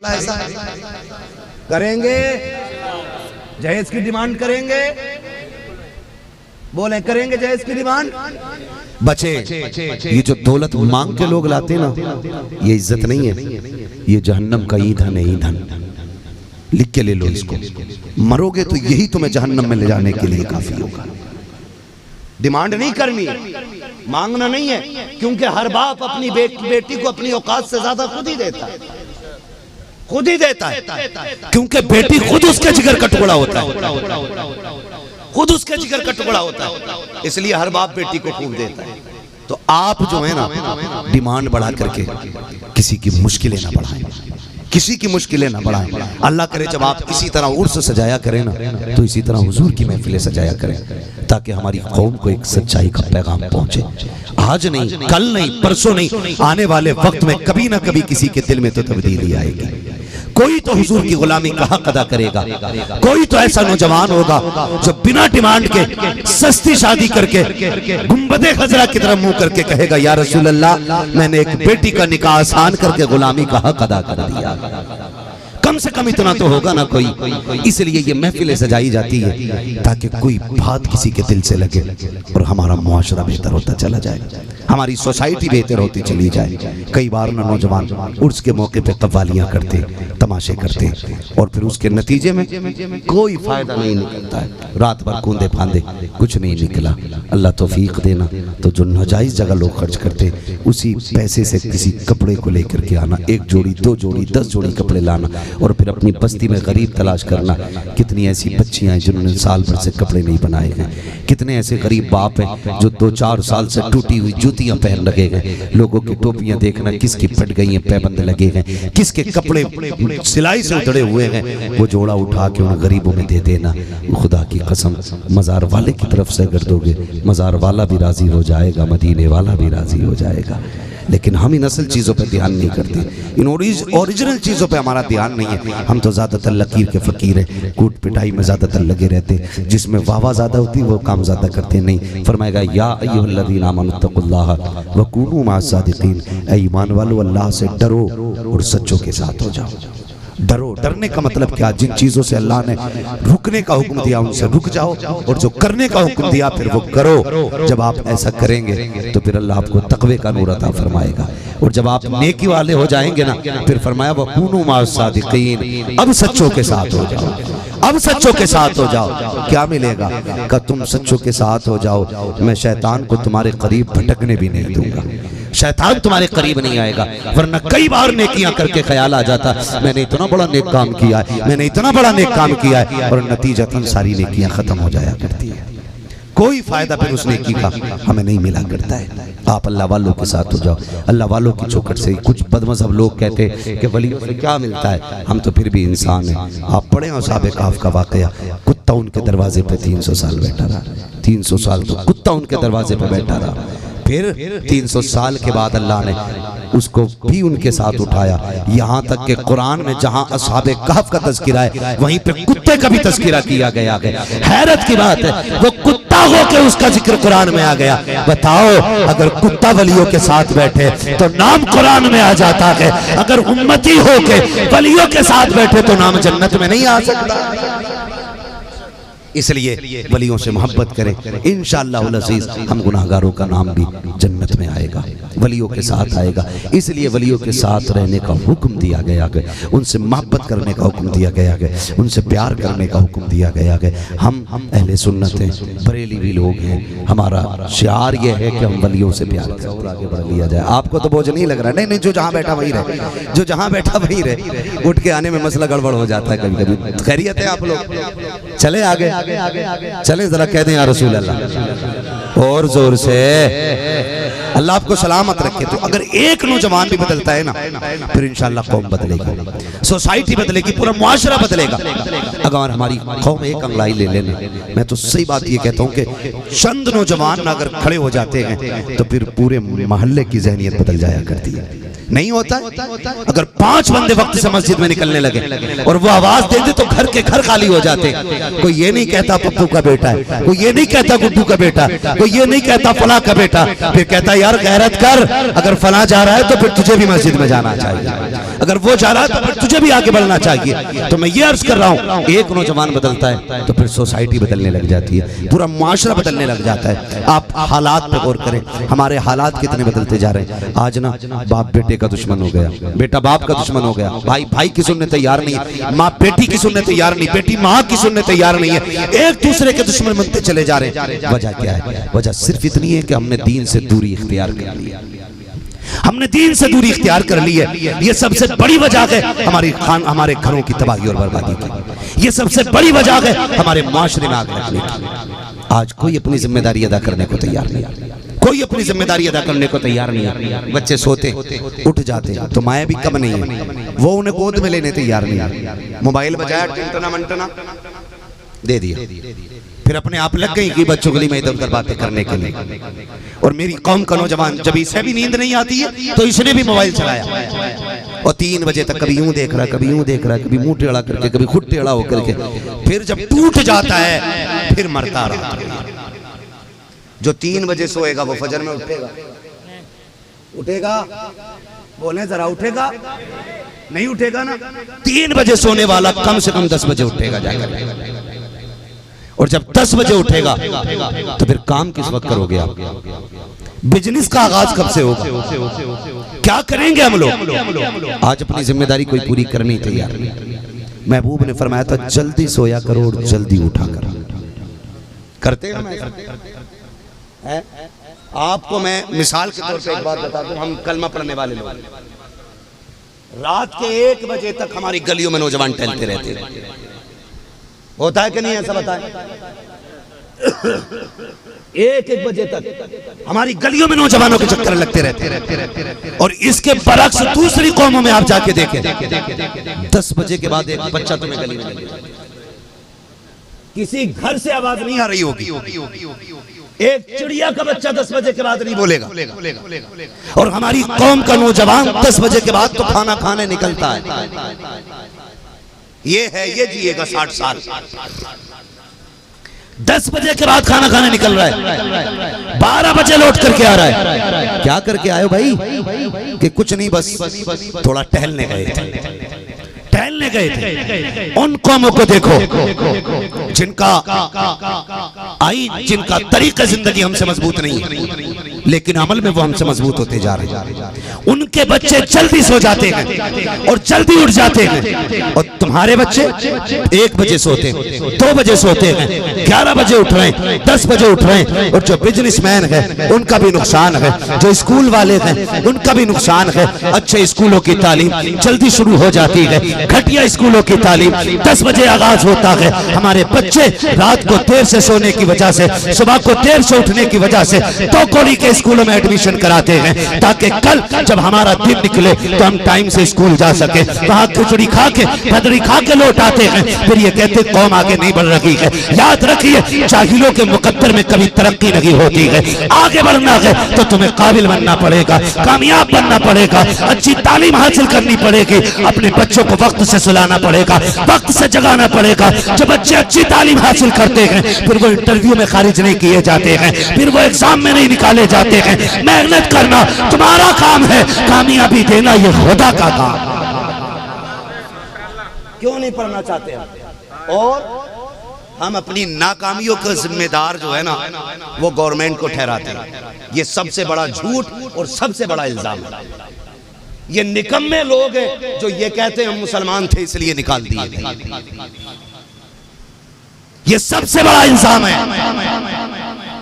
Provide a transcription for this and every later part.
ऐसा करेंगे, जहेज की डिमांड करेंगे, बोले करेंगे जहेज की डिमांड। बचे ये जो दौलत मांग के लोग लाते ना, ये इज्जत नहीं है, ये जहन्नम का ईंधन है। ईंधन लिख के ले लो इसको, मरोगे तो यही तुम्हें जहन्नम में ले जाने के लिए काफी होगा। डिमांड नहीं करनी, मांगना नहीं है, क्योंकि हर बाप अपनी बेटी को अपनी औकात से ज्यादा खुद ही देता है, खुद ही देता है, क्योंकि बेटी खुद उसके जिगर का टुकड़ा होता है, खुद उसके जिगर का टुकड़ा होता है, इसलिए हर बाप बेटी को खूब देता है। तो आप जो है ना, डिमांड बढ़ा करके किसी की मुश्किलें ना बढ़ाएं, किसी की मुश्किलें ना बढ़ाएं। अल्लाह करे जब आप इसी तरह उर्स सजाया करें ना, तो इसी तरह हुजूर की महफिलें सजाया करें, ताकि हमारी कौम को एक सच्चाई का पैगाम पहुंचे। आज नहीं, कल नहीं, परसों नहीं, आने वाले वक्त में कभी ना कभी किसी के दिल में तो तब्दीली आएगी। कोई तो हुजूर की गुलामी का हक अदा करेगा, कोई तो ऐसा नौजवान होगा जो बिना डिमांड के सस्ती शादी करके गुंबदे खजरा की तरफ मुंह करके कहेगा, या रसूल अल्लाह, मैंने एक बेटी का निकाह आसान करके गुलामी का हक अदा कर दिया। कम से कम इतना तो होगा ना कोई। इसलिए ये महफिलें सजाई जाती है ताकि कोई बात किसी के दिल से लगे और हमारा मुआशरा बेहतर होता चला जाए, हमारी सोसाइटी बेहतर होती चली जाए। कई बार ना नौजवान उर्स के मौके पे कव्वालियां करते, तमाशे करते, और फिर उसके नतीजे में कोई फायदा नहीं निकलता है। रात भर कूदे फांदे, कुछ नहीं निकला। अल्लाह तौफीक देना। तो जो नाजायज जगह लोग खर्च करते, उसी पैसे से किसी कपड़े को लेकर के आना, 1 जोड़ी 2 जोड़ी 10 जोड़ी कपड़े लाना, और फिर अपनी बस्ती में गरीब तलाश करना। कितनी ऐसी बच्चियां हैं जिन्होंने साल भर से कपड़े नहीं बनाए हैं, कितने ऐसे गरीब बाप हैं जो 2-4 साल से टूटी हुई जूतियां पहन लगे हैं। लोगों की टोपियां देखना, किसकी फट गई हैं, पैबंद लगे हैं, किसके कपड़े सिलाई से उतरे हुए हैं, वो जोड़ा उठा के उन गरीबों में दे देना। खुदा की कसम, मजार वाले की तरफ से अगर दोगे, मजार वाला भी राजी हो जाएगा, मदीने वाला भी राजी हो जाएगा। लेकिन हम इन असल चीज़ों पे ध्यान नहीं करते, इन ओरिजिनल चीज़ों पे हमारा ध्यान नहीं है। हम तो ज़्यादातर लकीर के फ़कीर हैं, कूट पिटाई में ज़्यादातर लगे रहते, जिसमें वाह ज़्यादा होती वो काम ज़्यादा करते नहीं। फरमाएगा, या अय्युहल्लज़ीना आमनुत्तक़ुल्लाह व कूनू मअस्सादिक़ीन, ऐ ईमान वालों, अल्लाह से डरो और सच्चों के साथ हो जाओ। डरो, डरने का मतलब क्या? जिन चीजों से अल्लाह ने रुकने का हुक्म दिया उनसे रुक जाओ, और जो करने का हुक्म दिया फिर वो करो। जब आप ऐसा करेंगे तो फिर अल्लाह आपको तक़वे का नूर अता फरमाएगा, और जब आप नेकी वाले हो जाएंगे ना, फिर फरमाया वकूनू मअस्सादिक़ीन, अब सच्चों के साथ हो जाओ, अब सच्चों के साथ हो जाओ। क्या मिलेगा? कि तुम सच्चों के साथ हो जाओ, मैं शैतान को तुम्हारे करीब भटकने भी नहीं दूंगा, शैतान तुम्हारे करीब नहीं आएगा। वरना कई बार नेकियां करके ख्याल आ जाता, मैंने इतना बड़ा नेक काम किया है, मैंने इतना बड़ा नेक काम किया है, और नतीजतन सारी नेकियां खत्म हो जाया करती है। कोई फायदा फिर उस नेकी का हमें नहीं मिला करता है। आप अल्लाह वालों के साथ हो जाओ। अल्लाह वालों की चौखट से कुछ बदमज़हब लोग कहते हैं कि वलियों से क्या मिलता है, हम तो फिर भी इंसान हैं। आप पढ़े असहाबे कहफ का वाकया, कुत्ता उनके दरवाजे पे 300 साल बैठा रहा, 300 साल तो कुत्ता उनके दरवाजे पे बैठा रहा। फिर 300 साल के बाद अल्लाह ने उसको भी उनके साथ उठाया। यहाँ तक कि कुरान में जहाँ असहाबे कहफ का तज़किरा है, वहीं पे कुत्ते का भी तज़किरा किया गया है। हैरत की बात है, वो कुत्ता होकर उसका जिक्र कुरान में आ गया। बताओ, अगर कुत्ता वलियों के साथ बैठे तो नाम कुरान में आ जाता है, अगर उम्मती होके वलियों के साथ बैठे तो नाम जन्नत में नहीं आ सकता। इसलिए वलियों से मोहब्बत करें, इंशाअल्लाह अज़ीज़ हम गुनाहगारों का नाम भी जन्नत में आएगा, वलियों के साथ आएगा। इसलिए वलियों के साथ रहने का हुक्म दिया गया है, उनसे मोहब्बत करने का हुक्म दिया गया है, उनसे प्यार करने का हुक्म दिया गया है। हम अहले सुन्नत हैं, बरेलवी लोग हैं, हमारा शिआर ये है कि हम वलियों से प्यार करें और आगे बढ़ लिया जाए। आपको तो बोझ नहीं लग रहा? नहीं, जो जहाँ बैठा वही रहे, जो जहाँ बैठा वही रहे। उठ के आने में मसला गड़बड़ हो जाता है कभी कभी। खैरियत है आप लोग? चले आगे चले, जरा कह दें या रसूल अल्लाह, और जोर से। अल्लाह आपको सलामत रखे। तो अगर एक नौजवान भी बदलता है ना, फिर इंशाअल्लाह कौम बदलेगी, सोसाइटी बदलेगी, पूरा मुआशरा बदलेगा। अगर हमारी कौम एक अंगलाई ले लेना, मैं तो सही बात ये कहता हूँ कि चंद नौजवान अगर खड़े हो जाते हैं तो फिर पूरे मोहल्ले की ज़हनियत बदल जाया करती है। नहीं होता है? अगर 5 बंदे वक्त से मस्जिद में निकलने लगे और वो आवाज दे दे तो घर के घर खाली हो जाते। कोई ये नहीं कहता पप्पू का बेटा है, कोई ये नहीं कहता गुड्डू का बेटा, कोई ये नहीं कहता फला का बेटा, फिर कहता यार गैरत कर, अगर फला जा रहा है तो फिर तुझे भी मस्जिद में जाना चाहिए। अगर वो जा रहा है तो फिर तुझे भी आगे बढ़ना चाहिए। तो मैं ये अर्ज कर रहा हूँ, एक नौजवान बदलता है तो फिर सोसाइटी बदलने लग जाती है, पूरा माशरा बदलने लग जाता है। आप हालात पे गौर करें, हमारे हालात कितने बदलते जा रहे हैं। आज ना बाप बेटे का दुश्मन हो गया, बेटा बाप का दुश्मन हो गया, भाई भाई की सुनने तैयार नहीं है, माँ बेटी की सुनने तैयार नहीं, बेटी माँ की सुनने तैयार नहीं है, एक दूसरे के दुश्मन बनते चले जा रहे हैं। वजह क्या है? वजह सिर्फ इतनी है कि हमने दीन से दूरी इख्तियार कर ली, हमने दीन से दूरी इख्तियार कर ली है। ये सबसे बड़ी वजह है हमारे घरों की तबाही और बर्बादी की, ये सबसे बड़ी वजह है हमारे माशरे में आग लगने की। आज कोई अपनी जिम्मेदारी अदा करने को तैयार नहीं, कोई अपनी जिम्मेदारी अदा करने को तैयार नहीं है। बच्चे सोते उठ जाते तो माया भी कम नहीं है, वो उन्हें गोद में लेने तैयार नहीं। मोबाइल बजाया, टिंटना मंटना दे दिया, फिर अपने आप लग गई कि बच्चों गली में इधर उधर बातें करने के लिए। और मेरी कौम का नौजवान जब इसे भी नींद नहीं आती है तो इसने भी मोबाइल चलाया और 3 बजे तक कभी यूं देख रहा, कभी यूं देख रहा, कभी मुंह टेढ़ा करके, कभी खुद टेढ़ा होकर के, फिर जब टूट जाता है फिर मरता रहा। जो 3 बजे सोएगा वो फजर में उठेगा? उठेगा? बोले जरा, उठेगा? नहीं उठेगा ना। 3 बजे सोने वाला कम से कम 10 बजे उठेगा जाकर, और जब 10 बजे उठेगा तो फिर काम किस वक्त करोगे आप? बिजनेस का आगाज कब से होगा? क्या करेंगे हम लोग? आज अपनी जिम्मेदारी कोई पूरी करनी तैयार नहीं। महबूब ने फरमाया था जल्दी सोया करो और जल्दी उठा करो। करते हैं? आपको मैं मिसाल के तौर पे एक बात बता दूं, हम कलमा पढ़ने वाले लोग, रात के 1 बजे तक हमारी गलियों में नौजवान टहलते रहते हैं। होता है कि नहीं? ऐसा बताएं। 1-1 बजे तक हमारी गलियों में नौजवानों के चक्कर लगते रहते। और इसके बरक्स दूसरी कौमों में आप जाके देखें, 10 बजे के बाद एक बच्चा तुम्हें गली में मिलेगा, किसी घर से आवाज नहीं आ रही होगी, एक चिड़िया का बच्चा 10 बजे के बाद नहीं बोलेगा। और हमारी कौम का नौजवान 10 बजे के बाद तो खाना खाने निकलता है। ये है, ये जिएगा 60 साल। 10 बजे के बाद खाना खाने निकल रहा है, 12 बजे लौट करके आ रहा है। क्या करके आए हो भाई? कि कुछ नहीं, बस थोड़ा टहलने गए थे, टहलने गए थे। उन कौमों को देखो जिनका आईन, जिनका तरीका जिंदगी हमसे मजबूत नहीं है, लेकिन अमल में वो हमसे मजबूत होते जा रहे हैं। उनके बच्चे जल्दी सो जाते हैं और जल्दी उठ जाते हैं, और तुम्हारे बच्चे 1 बजे सोते हैं, 2 बजे सोते हैं, 11 बजे उठ रहे हैं, 10 बजे उठ रहे हैं। और जो बिजनेसमैन है उनका भी नुकसान है, जो स्कूल वाले हैं उनका भी नुकसान है। अच्छे स्कूलों की तालीम जल्दी शुरू हो जाती है, घटिया स्कूलों की तालीम 10 बजे आगाज होता है। हमारे बच्चे रात को देर से सोने की वजह से, सुबह को देर से उठने की वजह से 2 कौड़ी के स्कूलों में एडमिशन कराते हैं, ताकि कल जब हमारा दिन निकले तो हम टाइम से स्कूल जा सके। वहां खिचड़ी खा के, भदरी खा के लौट आते हैं, फिर ये कहते कौम आगे नहीं बढ़ रही है। याद रखिए, जाहिलों के मुकद्दर में कभी तरक्की नहीं होती है। आगे बढ़ना है तो तुम्हें काबिल बनना पड़ेगा, कामयाब बनना पड़ेगा, अच्छी तालीम हासिल करनी पड़ेगी, अपने बच्चों को वक्त से सुलाना पड़ेगा, वक्त से जगाना पड़ेगा। जब बच्चे अच्छी तालीम हासिल करते हैं फिर वो इंटरव्यू में खारिज नहीं किए जाते हैं, फिर वो एग्जाम में नहीं निकाले जाते हैं। मेहनत करना तुम्हारा काम है, कामयाबी देना ये खुदा का काम। क्यों नहीं पढ़ना चाहते हम? और हम अपनी नाकामियों का जिम्मेदार जो है ना वो गवर्नमेंट को ठहराते हैं। ये सबसे बड़ा झूठ और सबसे बड़ा इल्जाम है। ये निकम्मे लोग हैं जो ये कहते हैं हम मुसलमान थे इसलिए निकाल दिए। ये सबसे बड़ा इल्जाम है।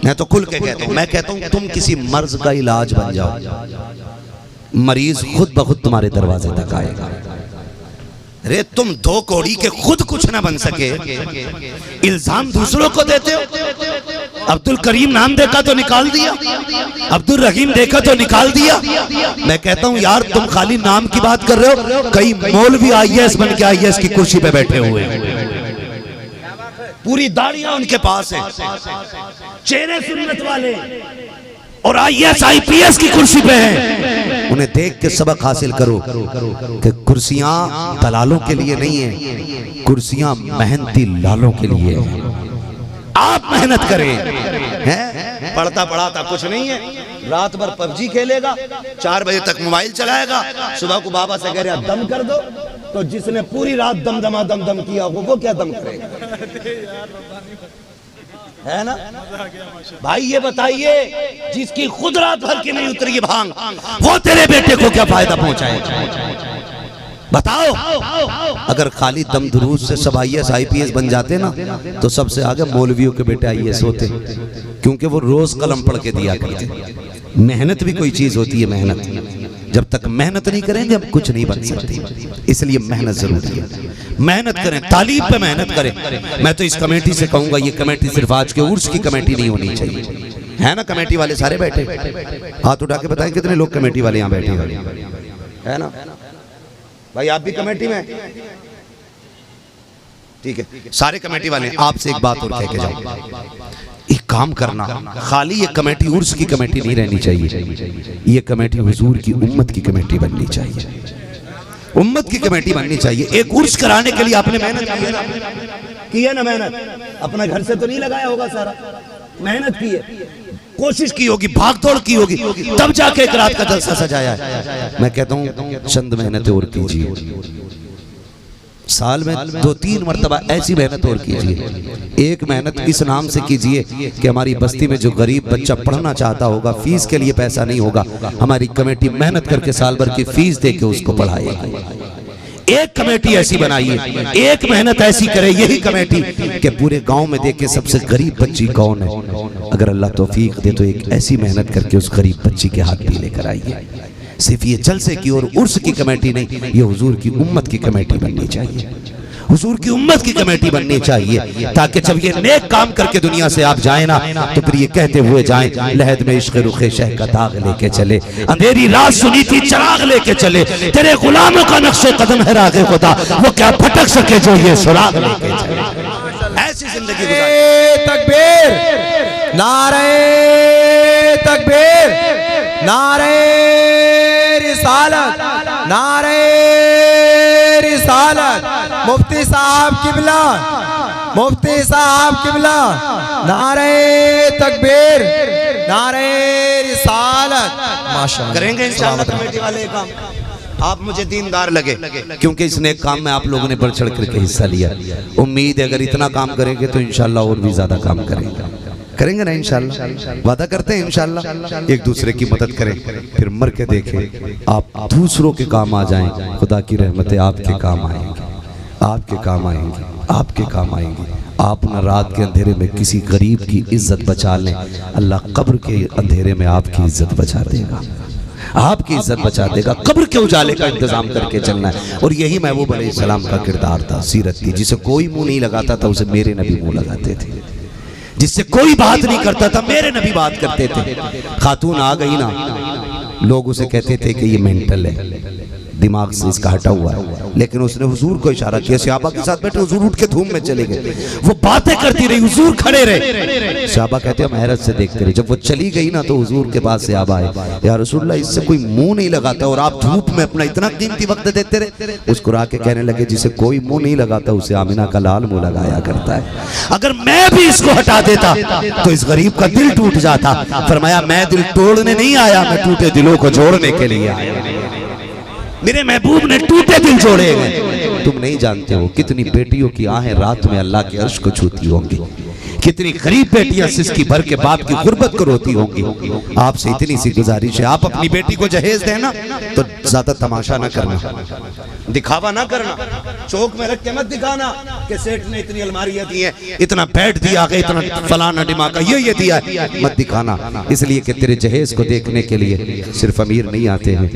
मैं तो खुल के कहता हूं, मैं कहता हूं तुम किसी मर्ज का इलाज बन जाओ, मरीज खुद ब खुद तुम्हारे दरवाजे तक आएगा। अरे तुम 2 कौड़ी के खुद कुछ ना बन सके, इल्जाम दूसरों को देते हो। अब्दुल करीम नाम देखा तो निकाल दिया, अब्दुल रहीम देखा तो निकाल दिया। मैं कहता हूं यार तुम खाली नाम की बात कर रहे हो, कई मौलवी IAS बन के IAS की कुर्सी पे बैठे हुए हैं, पूरी दाढ़ियां उनके पास है, चेहरे सुन्नत वाले, और IAS IPS की कुर्सी पे हैं। उन्हें देख के सबक हासिल करो कि कुर्सियां दलालों के लिए नहीं है, कुर्सियां मेहनती लालों के लिए है। आप मेहनत करें, हैं? पढ़ता पढ़ाता कुछ नहीं है, रात भर पबजी खेलेगा, 4 बजे तक मोबाइल चलाएगा, सुबह को बाबा से कह रहा दम कर दो, तो जिसने पूरी रात दम किया वो क्या दम करेगा? है ना भाई? ये बताइए, जिसकी खुद रात भर की नहीं उतरी भांग, वो तेरे बेटे को क्या फायदा पहुंचाएगा? बताओ। अगर खाली दम दुरूद से सब IAS IPS बन जाते ना, तो सबसे आगे मौलवियों के बेटे IAS होते, क्योंकि वो रोज कलम पढ़ के दिया करते। मेहनत भी कोई चीज होती है, मेहनत जब तक मेहनत नहीं करेंगे हम कुछ नहीं बन सकते, इसलिए मेहनत जरूरी है। मेहनत करें, तालीम पे मेहनत करें। मैं तो इस कमेटी से कहूंगा, ये कमेटी सिर्फ आज के उर्स की कमेटी नहीं होनी चाहिए, है ना? कमेटी वाले सारे बैठे, हाथ उठा के बताएं कितने लोग कमेटी वाले यहाँ बैठे है ना? भाई आप भी कमेटी में? ठीक है, सारे कमेटी वाले। आपसे एक बात और कह के जाओ, एक काम करना, खाली ये कमेटी उर्स की कमेटी नहीं रहनी चाहिए, ये कमेटी हुजूर की उम्मत की कमेटी बननी चाहिए, उम्मत की कमेटी बननी चाहिए। एक उर्स कराने के लिए आपने मेहनत की है ना? मेहनत अपना घर से तो नहीं लगाया होगा, सारा मेहनत की है, कोशिश की होगी, भाग दौड़ की होगी, तब जाके एक रात का जलसा सजाया है। मैं कहता हूँ चंद मेहनतें और कीजिए, साल में 2-3 मरतबा ऐसी मेहनत और कीजिए। एक मेहनत इस नाम से कीजिए कि हमारी बस्ती में जो गरीब बच्चा पढ़ना चाहता होगा, फीस के लिए पैसा नहीं होगा, हमारी कमेटी मेहनत करके साल भर की फीस दे के उसको पढ़ाएगी। एक कमेटी ऐसी बनाइए, एक मेहनत ऐसी करे यही कमेटी कि पूरे गांव में देखे सबसे गरीब बच्ची कौन है। अगर अल्लाह तौफीक दे तो एक ऐसी मेहनत करके उस गरीब बच्ची के हाथ भी लेकर आइए। सिर्फ ये जलसे की और उर्स की कमेटी नहीं, ये हुजूर की उम्मत की कमेटी बननी चाहिए, हुजूर की उम्मत की कमेटी बननी चाहिए, ताकि जब ये नेक काम करके दुनिया से आप जाए ना, तो फिर ये कहते हुए जाएं, लहद में इश्क़ रुखे शह का दाग लेके चले, अंधेरी रात सुनी थी चराग लेके चले, तेरे गुलामों का नक्शे कदम है रागे खुदा, वो क्या भटक सके जो ये सुराग लेके चले। ऐसी जिंदगी गुजारे। तकबीर, नारे तकबीर, नारे रिसालत, नारे रिसालत, मुफ्ती साहब किबला, मुफ्ती साहब किबला, नारे तकबीर, नारे रिसालत। माशाअल्लाह, करेंगे इंशाअल्लाह कमेटी वाले काम। आप मुझे दीनदार लगे, क्योंकि इस नेक काम में आप लोगों ने बढ़ चढ़ करके हिस्सा लिया। उम्मीद है अगर इतना काम करेंगे तो इंशाअल्लाह और भी ज्यादा काम करेंगे ना इंशाअल्लाह। वादा करते हैं इंशाअल्लाह एक दूसरे की मदद करें, फिर मर के देखें आप दूसरों के काम आ जाएं, खुदा की रहमतें आपके काम आएंगी, आपके काम आएंगी, आपके काम आएंगी। आप न रात के अंधेरे में किसी गरीब की इज्जत बचा लें, अल्लाह कब्र के अंधेरे में आपकी इज्जत बचा देगा, आपकी इज्जत बचा देगा। कब्र के उजाले का इंतजाम करके चलना है। और यही महबूब अलैहिस्सलाम का किरदार था, सीरत थी। जिसे कोई मुंह नहीं लगाता था उसे मेरे नबी मुंह लगाते थे, जिससे कोई बात नहीं करता था मेरे नबी बात करते थे। खातून आ गई ना, लोग उसे कहते थे कि ये मेंटल है, दिमाग से इसका हटा हुआ है, लेकिन उसने हुजूर को इशारा किया, सहाबा के साथ बैठे, हुजूर उठ के धूम में चले गए, वो बातें करती रही, हुजूर खड़े रहे। सहाबा कहते हैं हम हैरत से देखते रहे। जब वो चली गई ना तो हुजूर के पास सहाबा आए, या रसूलुल्लाह इससे कोई मुंह नहीं लगाता और आप धूप में अपना इतना कीमती वक्त देते रहे। मुस्कुरा के कहने लगे जिसे कोई मुंह नहीं लगाता उसे आमिना का लाल मुंह लगाया करता है। अगर मैं भी इसको हटा देता तो इस गरीब का दिल टूट जाता। फरमाया मैं दिल तोड़ने नहीं आया, मैं टूटे दिलों को जोड़ने के लिए आया। मेरे महबूब ने टूटे दिल जोड़े हैं। तुम नहीं जानते हो कितनी बेटियों की आहें रात में अल्लाह के अर्श को छूती होंगी, कितनी गरीब बेटियां सिसकी भर के बाप की गुर्बत को रोती होंगी। आपसे इतनी सी गुजारिश है, आप अपनी बेटी को जहेज देना तो ज्यादा तमाशा ना करना, दिखावा ना करना, चौक में रख के मत दिखाना कि सेठ ने इतनी अलमारियां दी हैं, इतना बेड दिया गया, इतना फलाना डिमाका ये दिया है, मत दिखाना। इसलिए कि तेरे जहेज को देखने के लिए सिर्फ अमीर नहीं आते हैं,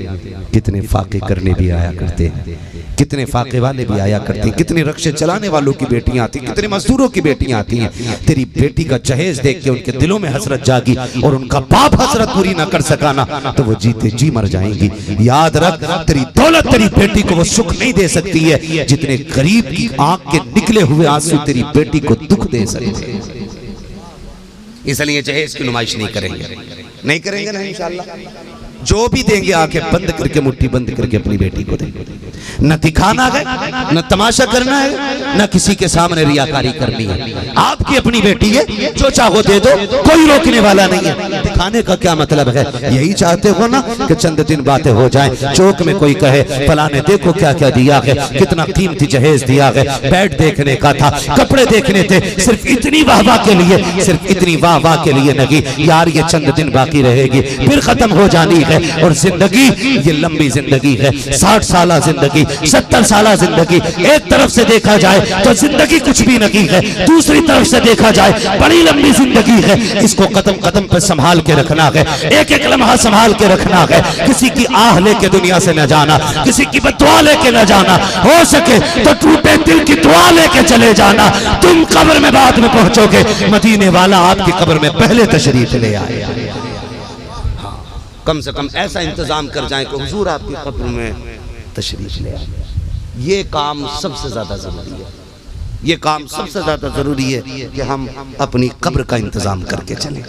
कितने फाके करने भी आया करते हैं, कितने फाके वाले भी आया करते हैं, कितने रक्शे चलाने वालों की बेटियां आती, कितने मजदूरों की बेटियां आती हैं। तेरी बेटी का जहेज देख के उनके दिलों में हसरत जागी और उनका बाप हसरत पूरी ना कर सका ना तो वो जीते जी मर जाएंगी। याद रख, तेरी दौलत तेरी बेटी को वो सुख नहीं दे सकती है जितने गरीब की आंख के निकले हुए आंसू तेरी बेटी को दुख दे सकते हैं। इसलिए जहेज की नुमाइश नहीं करेंगे, नहीं करेंगे ना इंशाअल्लाह। जो भी देंगे आंखें बंद करके मुट्ठी बंद करके अपनी बेटी को देंगे। न दिखाना है, न तमाशा करना है, न किसी के सामने रियाकारी करनी है। आपकी अपनी बेटी है, जो चाहो दे दो, कोई रोकने वाला नहीं है। दिखाने का क्या मतलब है? यही चाहते हो ना कि चंद दिन बातें हो जाएं, चौक में कोई कहे फलाने देखो क्या क्या दिया है, कितना कीमती जहेज दिया है, बेड देखने का था, कपड़े देखने थे, सिर्फ इतनी वाहवाह के लिए, सिर्फ इतनी वाहवाह के लिए नहीं यार, ये चंद दिन बाकी रहेगी फिर खत्म हो जानी है। और जिंदगी ये लंबी जिंदगी है, 60 साल जिंदगी, 70 साल जिंदगी। एक तरफ से देखा जाए तो जिंदगी कुछ भी नहीं है, दूसरी तरफ से देखा जाए बड़ी लंबी जिंदगी है। इसको कदम कदम पे संभाल के रखना है, एक एक लम्हा संभाल के रखना है। किसी की आह लेके दुनिया से न जाना, किसी की बद्दुआ लेके न जाना, हो सके तो टूटे दिल की दुआ लेके चले जाना। तुम कब्र में बाद में पहुंचोगे, मदीने वाला आपकी कब्र में पहले तशरीफ ले आए। कम से कम ऐसा इंतजाम कर जाए कि हुजूर आपकी कब्र में तशरीफ ले आए। ये काम सबसे ज्यादा जरूरी है, ये काम सबसे ज्यादा जरूरी है कि हम अपनी कब्र का इंतजाम करके चलें।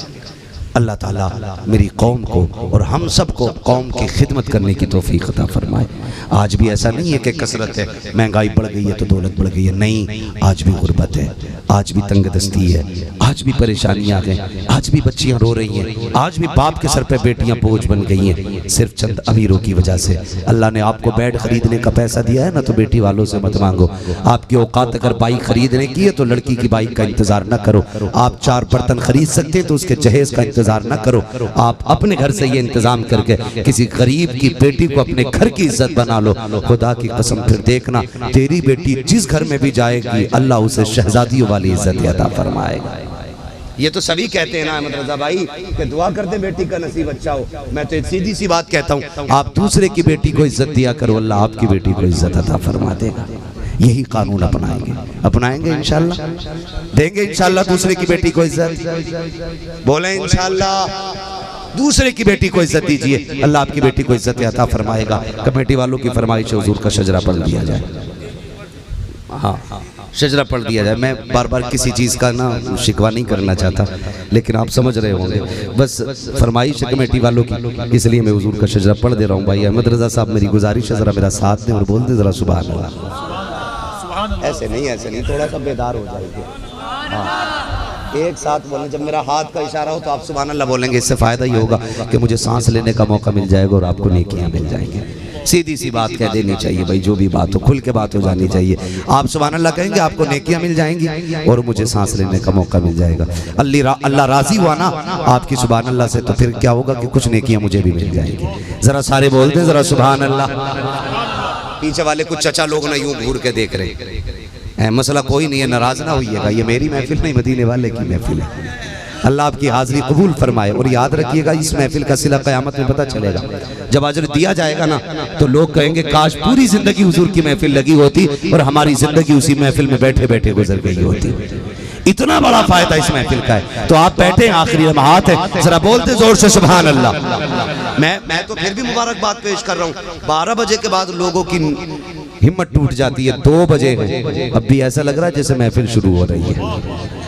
अल्लाह ताला मेरी कौम को और हम सबको कौम की खिदमत करने की तौफीक अता फरमाए। आज भी ऐसा नहीं है कि कसरत है, महंगाई बढ़ गई है तो दौलत बढ़ गई है, नहीं। आज भी गुर्बत है, आज भी तंगदस्ती है, आज भी परेशानियां हैं, आज भी बच्चियां रो रही हैं, आज भी बाप के सर पे बेटियां बोझ बन गई हैं, सिर्फ चंद अमीरों की वजह से। अल्लाह ने आपको बेड खरीदने का पैसा दिया है ना, तो बेटी वालों से मत मांगो। आपकी औकात अगर बाइक खरीदने की है तो लड़की की बाइक का इंतजार न करो। आप 4 बर्तन खरीद सकते हैं तो उसके जहेज का इंतजार न करो। आप अपने घर से ये इंतजाम करके किसी गरीब की बेटी को अपने घर की इज्जत बना लो। खुदा की कसम फिर देखना, तेरी बेटी जिस घर में भी जाएगी अल्लाह उसे शहजादियों वाली इज्जत अता फरमाएगा। ये तो सभी कहते हैं ना अहमद रजा भाई कि दुआ करते बेटी का नसीब अच्छा हो। मैं तो सीधी सी बात कहता हूँ, आप दूसरे की बेटी को इज्जत दिया करो, अल्लाह आपकी बेटी को इज्जत अता फरमा देगा। यही कानून अपनाएंगे इंशाल्लाह, देंगे इंशाल्लाह दूसरे की बेटी को इज्जत। बोले इंशाल्लाह दूसरे की बेटी को इज्जत दीजिए, अल्लाह आपकी बेटी को इज्जत अता फरमाएगा। कमेटी वालों की फरमाइश है हुजूर का शजरा पढ़ दिया जाए। हाँ, शजरा पढ़ दिया जाए। मैं बार बार किसी चीज़ का ना शिकवा नहीं करना चाहता, लेकिन आप समझ रहे होंगे, बस फरमाइश है कमेटी वालों की, इसलिए मैं हुजूर का शजरा पढ़ दे रहा हूँ। भाई अहमद रजा साहब मेरी गुजारिश है, ज़रा मेरा साथ दें और बोल दें ज़रा सुभान अल्लाह। ऐसे नहीं, थोड़ा सा बेदार हो जाएगी। हाँ, एक साथ बोलें। जब मेरा हाथ का इशारा हो तो आप सुभान अल्लाह बोलेंगे। इससे फ़ायदा ये होगा कि मुझे सांस लेने का मौका मिल जाएगा और आपको नेकियां मिल जाएंगी। सीधी सी बात कह देनी चाहिए भाई, जो भी बात हो खुल के बात हो जानी चाहिए। आप सुभान अल्लाह कहेंगे आपको नेकियां मिल जाएंगी और मुझे सांस लेने का मौका मिल जाएगा। अल्लाह राजी हुआ ना आपकी सुभान अल्लाह से, तो फिर क्या होगा कि कुछ नेकियां मुझे भी मिल जाएंगी। ज़रा सारे बोलते हैं ज़रा सुभान अल्लाह। पीछे वाले कुछ चचा लोग ना यूं घूर के देख रहे हैं। मसला कोई नहीं है, नाराज ना होइएगा, ये मेरी महफिल नहीं मदीने वाले की महफिल है। अल्लाह आपकी हाजिरी कबूल फरमाए। और याद रखिएगा इस महफिल का सिला क़यामत में पता चलेगा। जब अजर दिया जाएगा ना तो लोग कहेंगे काश पूरी जिंदगी हुजूर की महफिल लगी होती और हमारी जिंदगी उसी महफिल में बैठे बैठे गुजर गई होती। इतना बड़ा फायदा इस महफिल का है। तो आप बैठे, आखिरी लम्हात है, जरा बोलते जोर से सुभान अल्लाह। मैं तो फिर भी मुबारकबाद पेश कर रहा हूँ। 12 बजे के बाद लोगों की हिम्मत टूट जाती है, 2 बजे अब भी ऐसा लग रहा है जैसे महफिल शुरू हो रही है।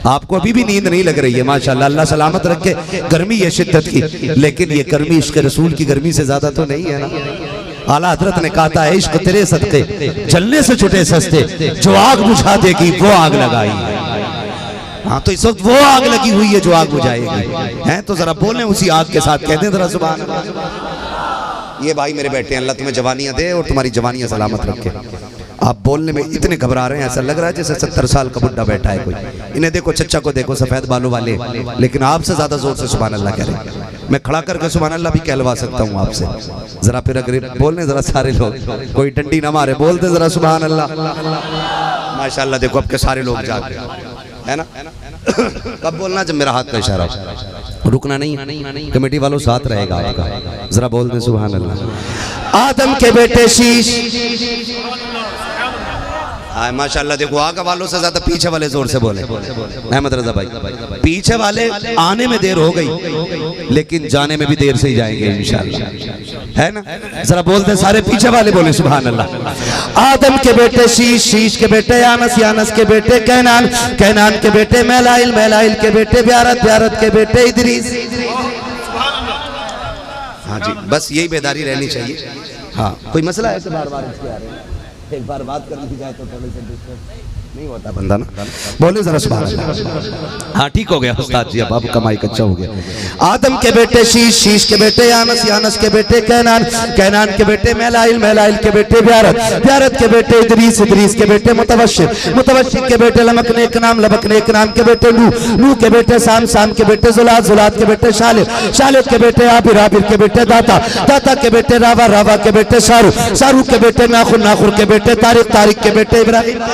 आपको अभी भी नींद नहीं लग रही है माशाल्लाह, अल्लाह सलामत रखे। गर्मी है शिद्दत की, लेकिन ये गर्मी इश्क रसूल की गर्मी से ज्यादा तो नहीं है ना। आला हजरत ने कहा था इश्क तेरे सदके जलने से छुटे सस्ते, जो आग बुझा देगी वो आग लगाई। हाँ, तो इस वक्त वो आग लगी हुई है जो आग बुझाएगी है। तो जरा बोलें उसी आग के साथ, कहते हैं जरा सुभान अल्लाह। ये भाई मेरे बेटे, अल्लाह तुम्हें जवानियां दे और तुम्हारी जवानियां सलामत रखे। आप बोलने में इतने घबरा रहे हैं, ऐसा लग रहा है जैसे 70 साल का बुढ़ा बैठा है कोई। इन्हें देखो, चच्चा को देखो, सफेद बालों वाले, लेकिन आपसे ज्यादा जोर से सुभान अल्लाह कह रहे हैं। मैं खड़ा करके सुभान अल्लाह भी कहलवा सकता हूँ आपसे। जरा फिर अगर बोलने जरा सारे लोग, कोई डंडी ना मारे, बोलते जरा सुभान अल्लाह। माशाल्लाह देखो अब के सारे लोग जाग है ना। कब बोलना? जब मेरा हाथ का इशारा हो। रुकना नहीं, कमेटी वालों साथ रहेगा आपका। जरा बोल दे सुभान अल्लाह। आदम के बेटे शीश, माशाल्लाह देखो आगे वालों से ज्यादा पीछे वाले जोर से बोले। अहमद रजा भाई, पीछे वाले आने में देर हो गई लेकिन जाने में भी देर से ही जाएंगे इंशाल्लाह, है ना। जरा बोलते सारे पीछे वाले बोले सुभान अल्लाह। आदम के बेटे शीश, शीश के बेटे यानस, यानस के बेटे कैनान, कैनान के बेटे मैलाइल, मैलाइल के बेटे ब्यारत, ब्यारत के बेटे इदरीस, हाँ जी, बस यही बेदारी रहनी चाहिए। हाँ, कोई मसला है तो बार बार इसके आ रहे हैं, एक बार बात कर ली जाए तो थोड़े से डिस्टर्ब नहीं होता बंदा ना। बोले जरा सुभान अल्लाह। हाँ ठीक हो गया उस्ताद जी, अब कमाई कच्चा हो गया। आदम के बेटे शीश, शीश के बेटे यानस, यानस के बेटे कैनान, कैनान के बेटे मैलाइल, मैलाइल के बेटे ब्यारत, ब्यारत के बेटे इदरीस, इदरीस के बेटे मुतवश्शिर, मुतवश्शिर के बेटे लमकने एक नाम, लमकने एक नाम के बेटे नूह, नूह के बेटे साम, साम के बेटे जुलात, जुलात के बेटे शालिब, शालिब के बेटे आबिर, आबिर के बेटे दाता, दाता के बेटे रावा, रावा के बेटे शारू, शारू के बेटे नाखुर, नाखुर के बेटे तारिक, तारिक के बेटे इब्राहिम,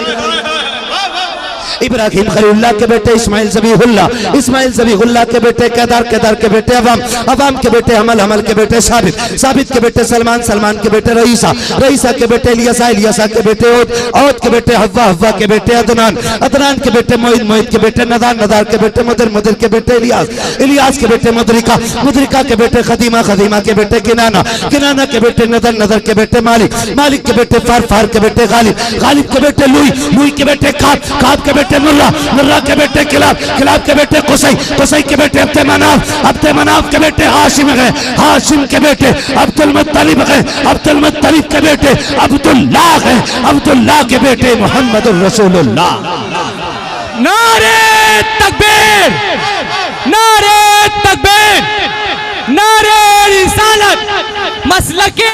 इब्राहिम खलीलुल्लाह के बेटे इस्माइल ज़बीहुल्लाह, इस्माइल ज़बीहुल्लाह के बेटे केदार, केदार के बेटे अवाम, अवाम के बेटे हमल, हमल के बेटे साबित, साबित के बेटे सलमान, सलमान के बेटे रईसा, रईसा के बेटे इलियासा, इलियासा के बेटे औद, औद के बेटे हव्वा, हव्वा के बेटे अदनान, अदनान के बेटे मोइद, मोइद के बेटे नदार, नदार के बेटे मुदर, मुदर के बेटे इलियास, इलियास के बेटे मुदरिका, मुदरिका के बेटे खदीमा, खदीमा के बेटे किनाना, किनाना के बेटे नदर, नदर के बेटे मालिक, मालिक के बेटे फार, फार के बेटे गालिब, गालिब के बेटे लुई, लुई के बेटे काब, काब के बेटे मुर्रा, मुर्रा के बेटे किलाब, किलाब के बेटे कुसै, कुसै के बेटे अब्दे मनाफ, अब्दे मनाफ के बेटे हाशिम है, हाशिम के बेटे अब्दुल मुत्तलिब है, अब्दुल मुत्तलिब के बेटे अब्दुल्लाह है, अब्दुल्लाह के बेटे मुहम्मदुर रसूलुल्लाह। नारे तकबीर, नारे तकबीर, नारे रिसालत, मसलके